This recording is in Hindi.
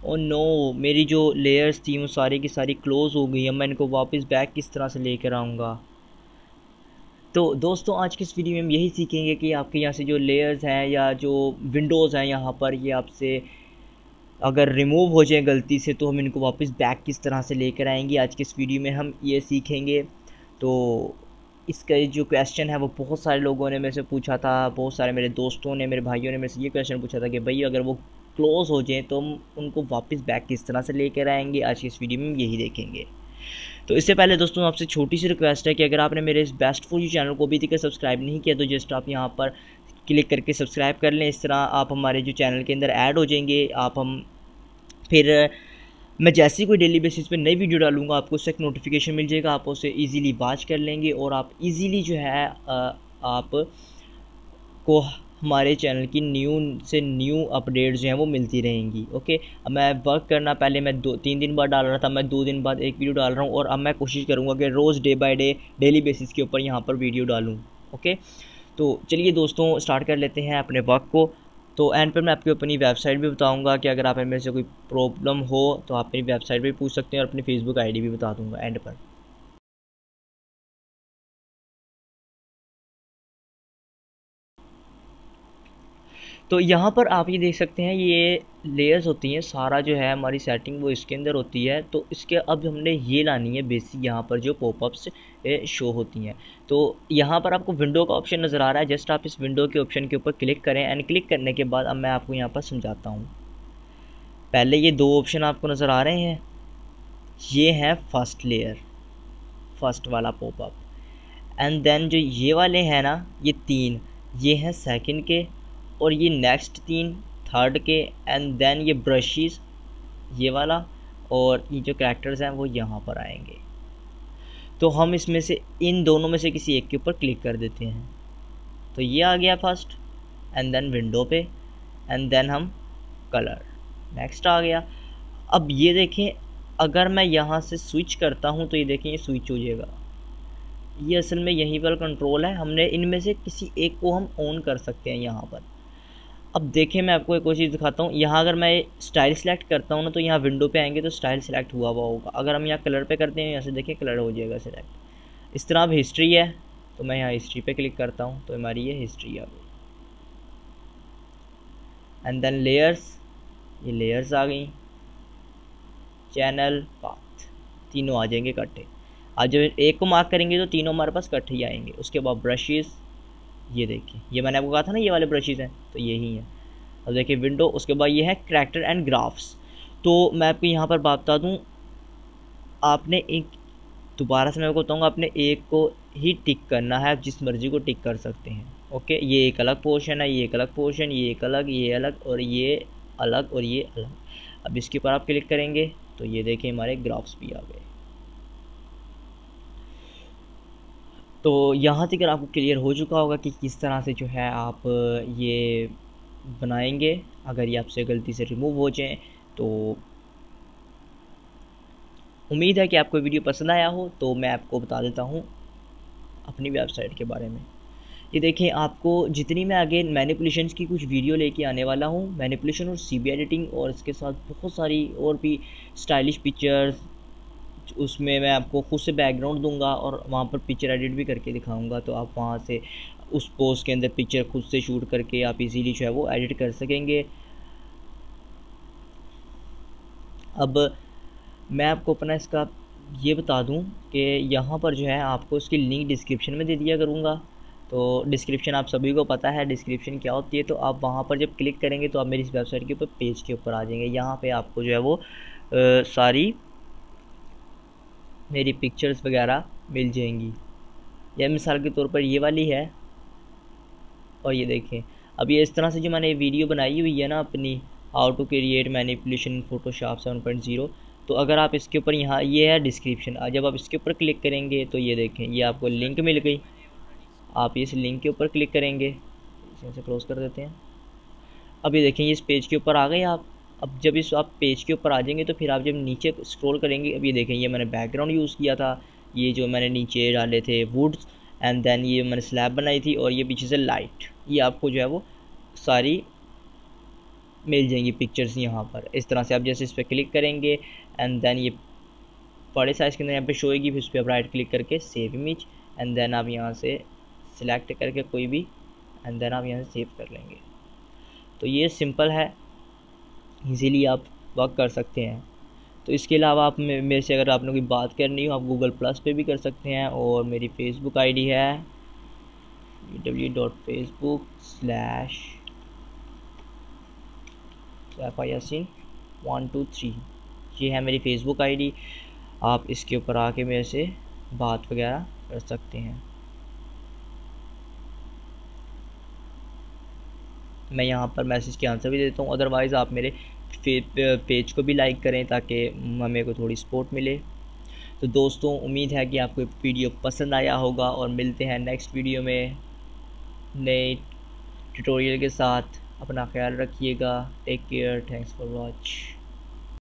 ओ नो, मेरी जो लेयर्स थी वो सारी की सारी क्लोज़ हो गई। अब मैं इनको वापस बैक किस तरह से लेकर आऊँगा। तो दोस्तों आज की इस वीडियो में हम यही सीखेंगे कि आपके यहाँ से जो लेयर्स हैं या जो विंडोज़ हैं यहाँ पर, ये आपसे अगर रिमूव हो जाए गलती से तो हम इनको वापस बैक किस तरह से लेकर आएंगे। आज की इस वीडियो में हम ये सीखेंगे। तो इसका जो क्वेश्चन है वो बहुत सारे लोगों ने मेरे से पूछा था, बहुत सारे मेरे दोस्तों ने, मेरे भाइयों ने मेरे से ये क्वेश्चन पूछा था कि भाई अगर वो क्लोज़ हो जाए तो हम उनको वापस बैक किस तरह से लेकर आएंगे। आज की इस वीडियो में हम यही देखेंगे। तो इससे पहले दोस्तों आपसे छोटी सी रिक्वेस्ट है कि अगर आपने मेरे इस बेस्ट फॉर यू चैनल को अभी तक सब्सक्राइब नहीं किया तो जस्ट आप यहाँ पर क्लिक करके सब्सक्राइब कर लें। इस तरह आप हमारे जो चैनल के अंदर ऐड हो जाएंगे। आप हम फिर मैं जैसे ही कोई डेली बेसिस पे नई वीडियो डालूंगा आपको उससे एक नोटिफिकेशन मिल जाएगा, आप उसे इजीली वॉच कर लेंगे और आप इजीली जो है आप को हमारे चैनल की न्यू से न्यू अपडेट्स जो हैं वो मिलती रहेंगी। ओके, अब मैं वर्क करना, पहले मैं 2-3 दिन बाद डाल रहा था, मैं 2 दिन बाद एक वीडियो डाल रहा हूँ और अब मैं कोशिश करूँगा कि रोज़ day by day daily basis के ऊपर यहाँ पर वीडियो डालूँ। ओके, तो चलिए दोस्तों स्टार्ट कर लेते हैं अपने वर्क को। तो एंड पर मैं आपको अपनी वेबसाइट भी बताऊंगा कि अगर आप मेरे से कोई प्रॉब्लम हो तो आप मेरी वेबसाइट पे पूछ सकते हैं और अपनी फेसबुक आईडी भी बता दूंगा एंड पर। तो यहाँ पर आप ये देख सकते हैं ये लेयर्स होती हैं, सारा जो है हमारी सेटिंग वो इसके अंदर होती है। तो इसके अब हमने ये लानी है बेसिक यहाँ पर जो पॉपअप्स शो होती हैं। तो यहाँ पर आपको विंडो का ऑप्शन नज़र आ रहा है, जस्ट आप इस विंडो के ऑप्शन के ऊपर क्लिक करें एंड क्लिक करने के बाद अब मैं आपको यहाँ पर समझाता हूँ। पहले ये 2 ऑप्शन आपको नज़र आ रहे हैं, ये है फर्स्ट लेयर, फर्स्ट वाला पॉपअप, एंड देन जो ये वाले हैं ना ये 3, ये हैं सेकंड के, और ये नेक्स्ट 3 थर्ड के, एंड देन ये ब्रशेस ये वाला, और ये जो कैरेक्टर्स हैं वो यहाँ पर आएंगे। तो हम इसमें से इन दोनों में से किसी एक के ऊपर क्लिक कर देते हैं। तो ये आ गया फर्स्ट, एंड देन विंडो पे, एंड देन हम कलर, नेक्स्ट आ गया। अब ये देखें अगर मैं यहाँ से स्विच करता हूँ तो ये देखें ये स्विच हो जाएगा। ये असल में यहीं पर कंट्रोल है, हमने इनमें से किसी एक को हम ऑन कर सकते हैं यहाँ पर। अब देखें मैं आपको एक और चीज़ दिखाता हूँ, यहाँ अगर मैं स्टाइल सेलेक्ट करता हूँ ना तो यहाँ विंडो पे आएंगे तो स्टाइल सेलेक्ट हुआ हुआ होगा। अगर हम यहाँ कलर पे करते हैं यहाँ से देखें कलर हो जाएगा सेलेक्ट। इस तरह अब हिस्ट्री है तो मैं यहाँ हिस्ट्री पे क्लिक करता हूँ तो हमारी ये हिस्ट्री आ गई। एंड देन लेयर्स, ये लेयर्स आ गई, चैनल, पाथ, तीनों आ जाएंगे इकट्ठे। आज जब एक को मार्क करेंगे तो तीनों हमारे पास इकट्ठे ही आएंगे। उसके बाद ब्रशेस, ये देखिए ये मैंने आपको कहा था ना ये वाले ब्रशेस हैं तो यही हैं। अब देखिए विंडो, उसके बाद ये है कैरेक्टर एंड ग्राफ्स। तो मैं आपको यहाँ पर बात बता दूँ, आपने एक दोबारा से मैं आपको बताऊँगा, आपने एक को ही टिक करना है, जिस मर्जी को टिक कर सकते हैं। ओके, ये एक अलग पोर्शन है, ये एक अलग पोर्शन, ये एक अलग, ये अलग, और ये अलग, और ये अलग। अब इसके ऊपर आप क्लिक करेंगे तो ये देखें हमारे ग्राफ्स भी आ गए। तो यहाँ तक आपको क्लियर हो चुका होगा कि किस तरह से जो है आप ये बनाएंगे अगर ये आपसे गलती से रिमूव हो जाएं। तो उम्मीद है कि आपको वीडियो पसंद आया हो। तो मैं आपको बता देता हूँ अपनी वेबसाइट के बारे में। ये देखें आपको जितनी मैं आगे मैनिपुलेशंस की कुछ वीडियो लेके आने वाला हूँ, मैनिपुलेशन और सीबी एडिटिंग, और इसके साथ बहुत सारी और भी स्टाइलिश पिक्चर्स, उसमें मैं आपको खुद से बैकग्राउंड दूंगा और वहाँ पर पिक्चर एडिट भी करके दिखाऊंगा। तो आप वहाँ से उस पोस्ट के अंदर पिक्चर खुद से शूट करके आप इजीली जो है वो एडिट कर सकेंगे। अब मैं आपको अपना इसका ये बता दूं कि यहाँ पर जो है आपको इसकी लिंक डिस्क्रिप्शन में दे दिया करूँगा। तो डिस्क्रिप्शन आप सभी को पता है डिस्क्रिप्शन क्या होती है। तो आप वहाँ पर जब क्लिक करेंगे तो आप मेरी इस वेबसाइट के ऊपर पेज के ऊपर आ जाएंगे। यहाँ पे आपको जो है वो सारी मेरी पिक्चर्स वगैरह मिल जाएंगी। यह मिसाल के तौर पर ये वाली है, और ये देखें अब ये इस तरह से जो मैंने वीडियो बनाई हुई है ना अपनी, how to create manipulation Photoshop 7.0। तो अगर आप इसके ऊपर, यहाँ ये है डिस्क्रिप्शन, जब आप इसके ऊपर क्लिक करेंगे तो ये देखें ये आपको लिंक मिल गई। आप इस लिंक के ऊपर क्लिक करेंगे, इसे क्लोज कर देते हैं। अब ये देखें ये इस पेज के ऊपर आ गए आप। अब जब इस आप पेज के ऊपर आ जाएंगे तो फिर आप जब नीचे स्क्रॉल करेंगे, अब ये देखें ये मैंने बैकग्राउंड यूज़ किया था, ये जो मैंने नीचे डाले थे वुड्स, एंड देन ये मैंने स्लैब बनाई थी, और ये पीछे से लाइट, ये आपको जो है वो सारी मिल जाएंगी पिक्चर्स यहाँ पर। इस तरह से आप जैसे इस पर क्लिक करेंगे एंड देन ये बड़े साइज़ के अंदर यहाँ पे शो होगी, फिर उस पर आप राइट क्लिक करके सेव इमेज एंड देन आप यहाँ से सिलेक्ट करके कोई भी एंड देन आप यहाँ से सेव कर लेंगे। तो ये सिंपल है, इजीली आप वर्क कर सकते हैं। तो इसके अलावा आप मेरे से अगर आपने कोई बात करनी हो आप गूगल प्लस पे भी कर सकते हैं, और मेरी फेसबुक आईडी है www.facebook/yasin123। ये है मेरी फेसबुक आईडी, आप इसके ऊपर आके मेरे से बात वगैरह कर सकते हैं। मैं यहाँ पर मैसेज के आंसर भी देता हूँ, अदरवाइज़ आप मेरे पेज को भी लाइक करें ताकि हमें को थोड़ी सपोर्ट मिले। तो दोस्तों उम्मीद है कि आपको वीडियो पसंद आया होगा, और मिलते हैं नेक्स्ट वीडियो में नए ट्यूटोरियल के साथ। अपना ख्याल रखिएगा। Take care, thanks for watch.